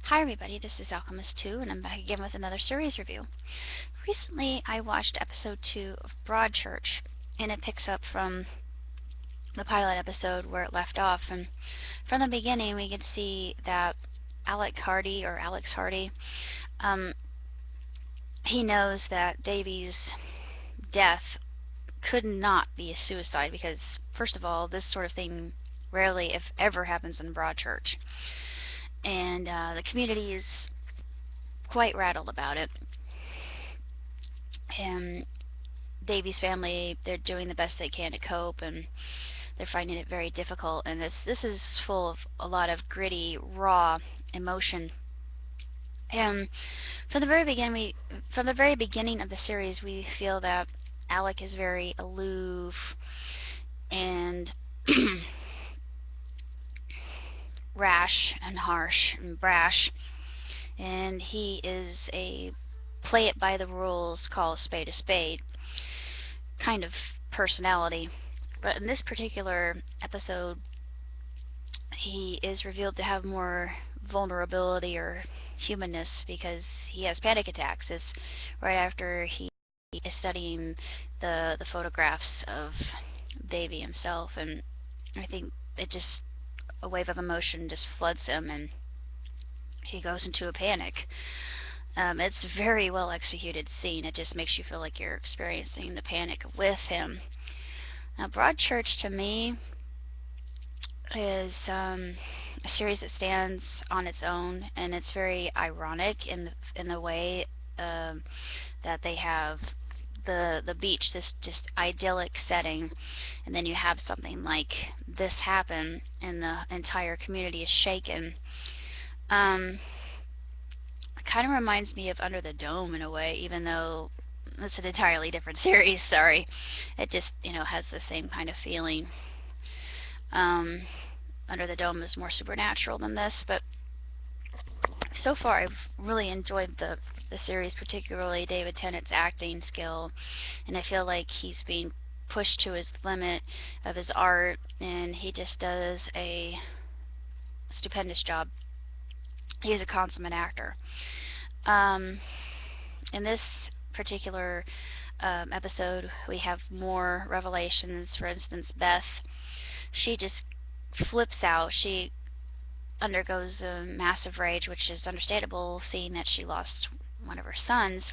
Hi everybody, this is Alchemist2 and I'm back again with another series review. Recently I watched episode 2 of Broadchurch and it picks up from the pilot episode where it left off, and from the beginning we can see that Alex Hardy, um, he knows that Davy's death could not be a suicide because, first of all, this sort of thing rarely if ever happens in Broadchurch, and the community is quite rattled about it. And Davy's family, they're doing the best they can to cope, and they're finding it very difficult. And this is full of a lot of gritty, raw emotion. And from the very beginning of the series, we feel that Alec is very aloof and rash and harsh and brash, and he is a play it by the rules, call a spade kind of personality. But in this particular episode, he is revealed to have more vulnerability or humanness because he has panic attacks. It's right after he is studying the photographs of Davy himself, and I think it just a wave of emotion just floods him, and he goes into a panic. It's a very well executed scene. It just makes you feel like you're experiencing the panic with him. Now, Broadchurch to me is a series that stands on its own, and it's very ironic in the way that they have the beach, this just idyllic setting, and then you have something like this happen, and the entire community is shaken. It kind of reminds me of Under the Dome in a way, even though it's an entirely different series. Sorry, it just has the same kind of feeling. Under the Dome is more supernatural than this, but so far I've really enjoyed the series, particularly David Tennant's acting skill, and I feel like he's being pushed to his limit of his art, and he just does a stupendous job. He's a consummate actor. In this particular episode, we have more revelations. For instance, Beth, she just flips out. She undergoes a massive rage, which is understandable, seeing that she lost one of her sons.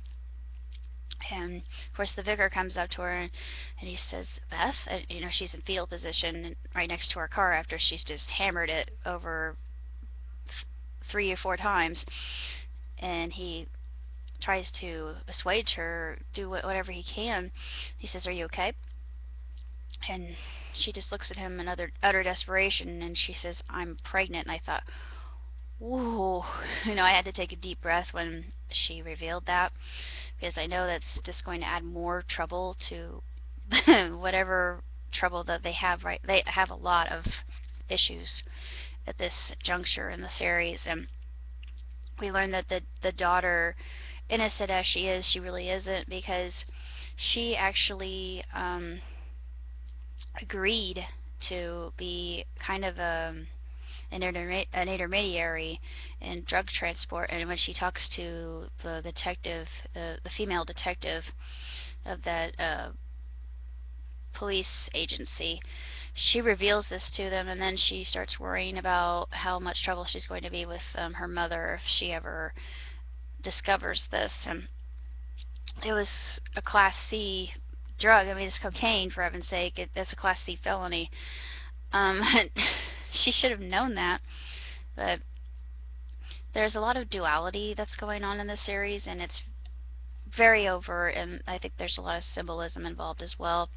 And of course, the vicar comes up to her and he says, "Beth," she's in fetal position right next to her car after she's just hammered it over 3 or 4 times, and he tries to assuage her, do whatever he can. He says, "Are you okay?" And she just looks at him in utter desperation, and she says, "I'm pregnant." And I thought, whoa, I had to take a deep breath when she revealed that, because I know that's just going to add more trouble to whatever trouble that they have. Right, they have a lot of issues at this juncture in the series, and we learn that the daughter, innocent as she is, she really isn't, because she actually agreed to be kind of an intermediary in drug transport. And when she talks to the detective, the female detective of that police agency, she reveals this to them, and then she starts worrying about how much trouble she's going to be with her mother if she ever discovers this. And it was a Class C drug. I mean, it's cocaine, for heaven's sake. It's a Class C felony. She should have known that, but there's a lot of duality that's going on in this series, and it's very overt, and I think there's a lot of symbolism involved as well.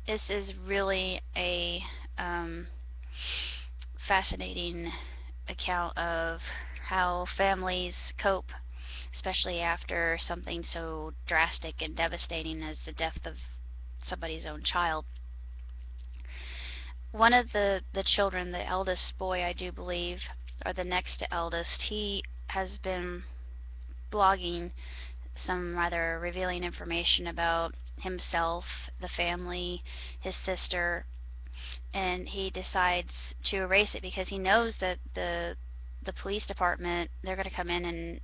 This is really a fascinating account of how families cope, especially after something so drastic and devastating as the death of somebody's own child. One of the children, the eldest boy, I do believe, or the next to eldest, he has been blogging some rather revealing information about himself, the family, his sister, and he decides to erase it because he knows that the the police department, they're going to come in and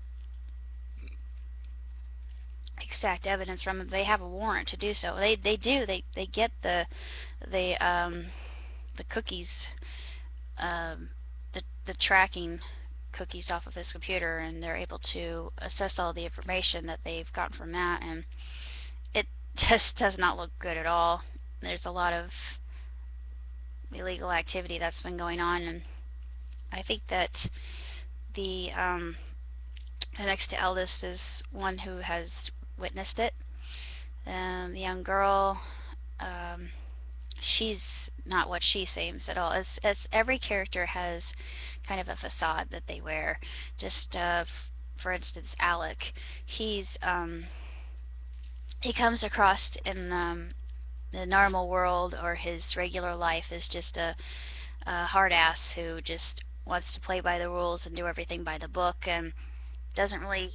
exact evidence from him. They have a warrant to do so. They do. They get the cookies, um, the tracking cookies off of his computer, and they're able to assess all the information that they've gotten from that, and it just does not look good at all. There's a lot of illegal activity that's been going on, and I think that the next eldest is one who has witnessed it. The young girl, um, she's not what she seems at all. As every character has kind of a facade that they wear. Just for instance, Alec, he comes across in the normal world or his regular life as just a hard ass who just wants to play by the rules and do everything by the book and doesn't really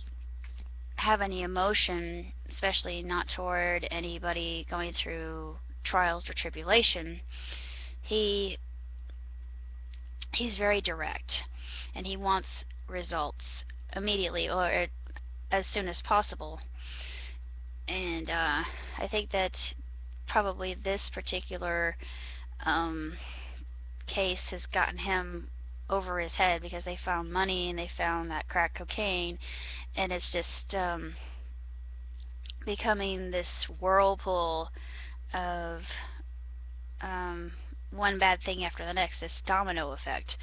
have any emotion, especially not toward anybody going through trials or tribulation. He's very direct, and he wants results immediately or as soon as possible. And I think that probably this particular case has gotten him over his head because they found money and they found that crack cocaine, and it's just becoming this whirlpool of one bad thing after the next, this domino effect.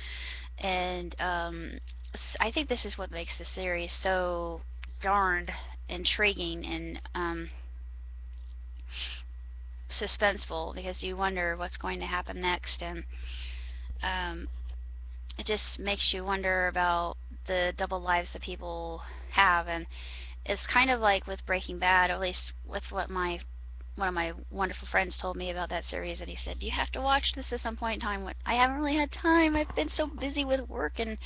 And I think this is what makes the series so darned intriguing and suspenseful, because you wonder what's going to happen next, and it just makes you wonder about the double lives that people have. And it's kind of like with Breaking Bad, or at least with what one of my wonderful friends told me about that series, and he said, you have to watch this at some point in time. I haven't really had time. I've been so busy with work and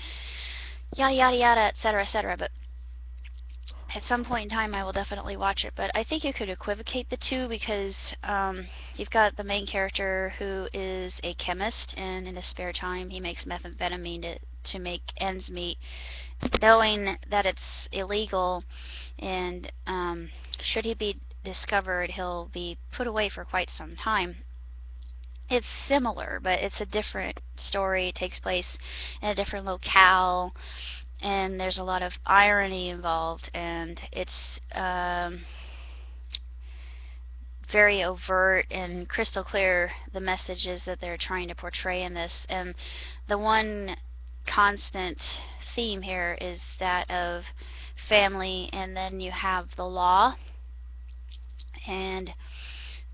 yada yada yada, etc., etc. But at some point in time I will definitely watch it. But I think you could equivocate the two, because you've got the main character who is a chemist, and in his spare time he makes methamphetamine to make ends meet, knowing that it's illegal, and should he be discovered, he'll be put away for quite some time. It's similar, but it's a different story. It takes place in a different locale, and there's a lot of irony involved, and it's very overt and crystal clear, the messages that they're trying to portray in this. And the one constant theme here is that of family, and then you have the law, and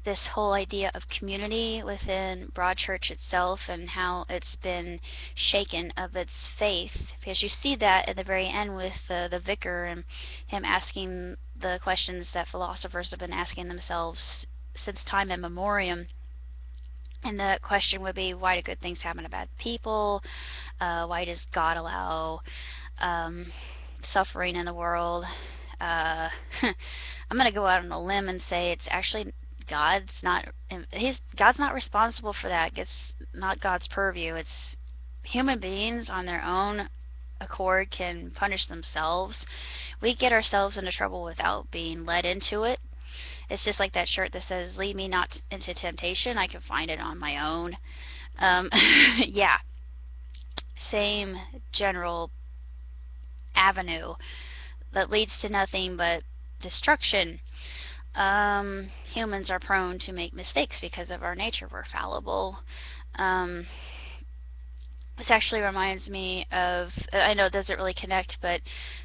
this whole idea of community within Broadchurch itself, and how it's been shaken of its faith, because you see that at the very end with the vicar and him asking the questions that philosophers have been asking themselves since time immemorial. And the question would be, why do good things happen to bad people? Why does God allow suffering in the world? I'm going to go out on a limb and say it's actually God's not responsible for that. It's not God's purview. It's human beings on their own accord can punish themselves. We get ourselves into trouble without being led into it. It's just like that shirt that says, lead me not into temptation. I can find it on my own. Yeah. Same general avenue that leads to nothing but destruction. Humans are prone to make mistakes because of our nature. We're fallible. This actually reminds me of, I know it doesn't really connect, but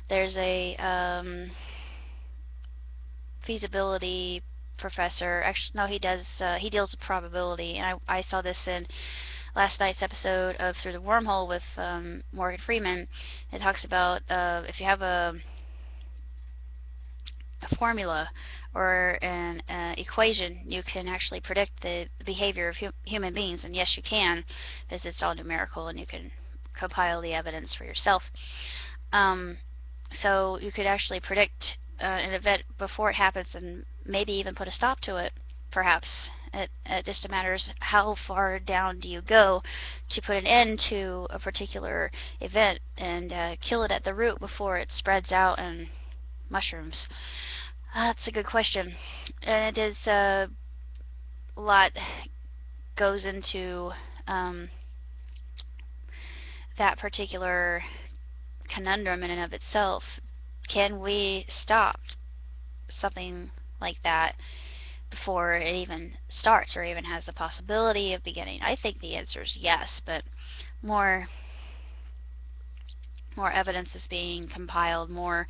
there's a feasibility professor. Actually, no, he deals with probability, and I saw this in last night's episode of Through the Wormhole with Morgan Freeman. It talks about if you have a formula or an equation, you can actually predict the behavior of human beings. And yes, you can, because it's all numerical and you can compile the evidence for yourself. So you could actually predict an event before it happens, and maybe even put a stop to it, perhaps. It just matters how far down do you go to put an end to a particular event and kill it at the root before it spreads out and mushrooms. That's a good question. And it is a lot goes into that particular conundrum in and of itself. Can we stop something like that before it even starts or even has the possibility of beginning? I think the answer is yes, but more evidence is being compiled, more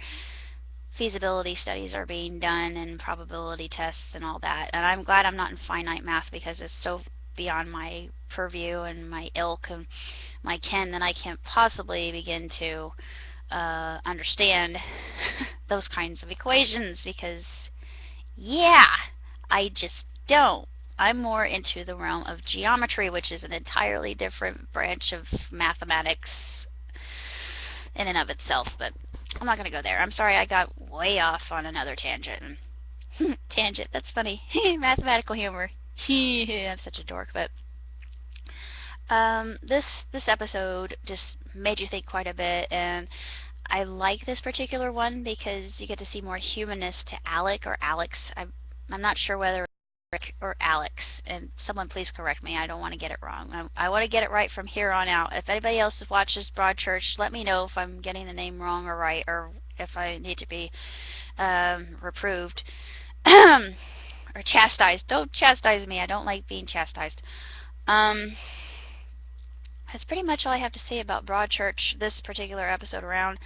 feasibility studies are being done, and probability tests and all that. And I'm glad I'm not in finite math, because it's so beyond my purview and my ilk and my ken that I can't possibly begin to understand those kinds of equations, because yeah, I just don't. I'm more into the realm of geometry, which is an entirely different branch of mathematics in and of itself, but I'm not going to go there. I'm sorry I got way off on another tangent. Tangent, that's funny. Mathematical humor. I'm such a dork, but this episode just made you think quite a bit, and I like this particular one because you get to see more humanness to Alec or Alex. I'm not sure whether Rick or Alex, and someone please correct me. I don't want to get it wrong. I want to get it right from here on out. If anybody else watches Broadchurch, let me know if I'm getting the name wrong or right, or if I need to be reproved or chastised. Don't chastise me. I don't like being chastised. That's pretty much all I have to say about Broadchurch this particular episode around.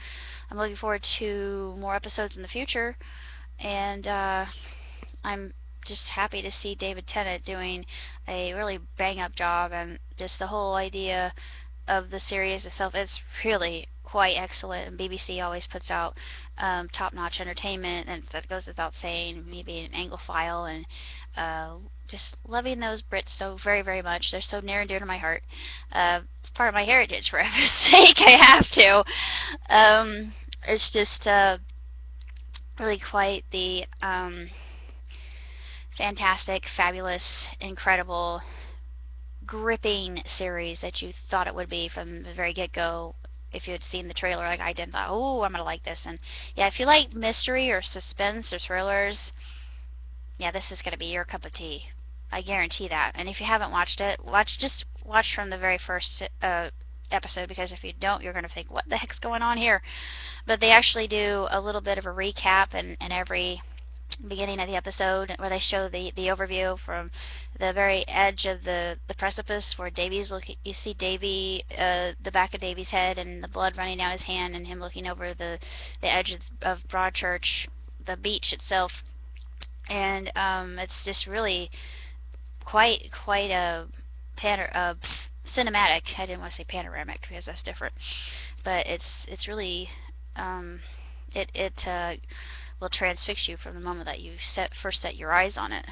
I'm looking forward to more episodes in the future, and I'm just happy to see David Tennant doing a really bang-up job, and just the whole idea of the series itself is really quite excellent, and BBC always puts out top-notch entertainment, and that goes without saying, me being an Anglophile, and just loving those Brits so very, very much. They're so near and dear to my heart. It's part of my heritage, for heaven's sake. I have to. It's just really quite the fantastic, fabulous, incredible, gripping series that you thought it would be from the very get-go. If you had seen the trailer like I did, thought, oh, I'm going to like this. And yeah, if you like mystery or suspense or thrillers, yeah, this is going to be your cup of tea. I guarantee that. And if you haven't watched it, just watch from the very first episode, because if you don't, you're going to think, what the heck's going on here? But they actually do a little bit of a recap in every beginning of the episode, where they show the overview from the very edge of the precipice where Davy's looking. You see Davy, the back of Davy's head, and the blood running down his hand, and him looking over the edge of Broadchurch, the beach itself. And it's just really quite a cinematic. I didn't want to say panoramic because that's different, but it's really it will transfix you from the moment that you first set your eyes on it.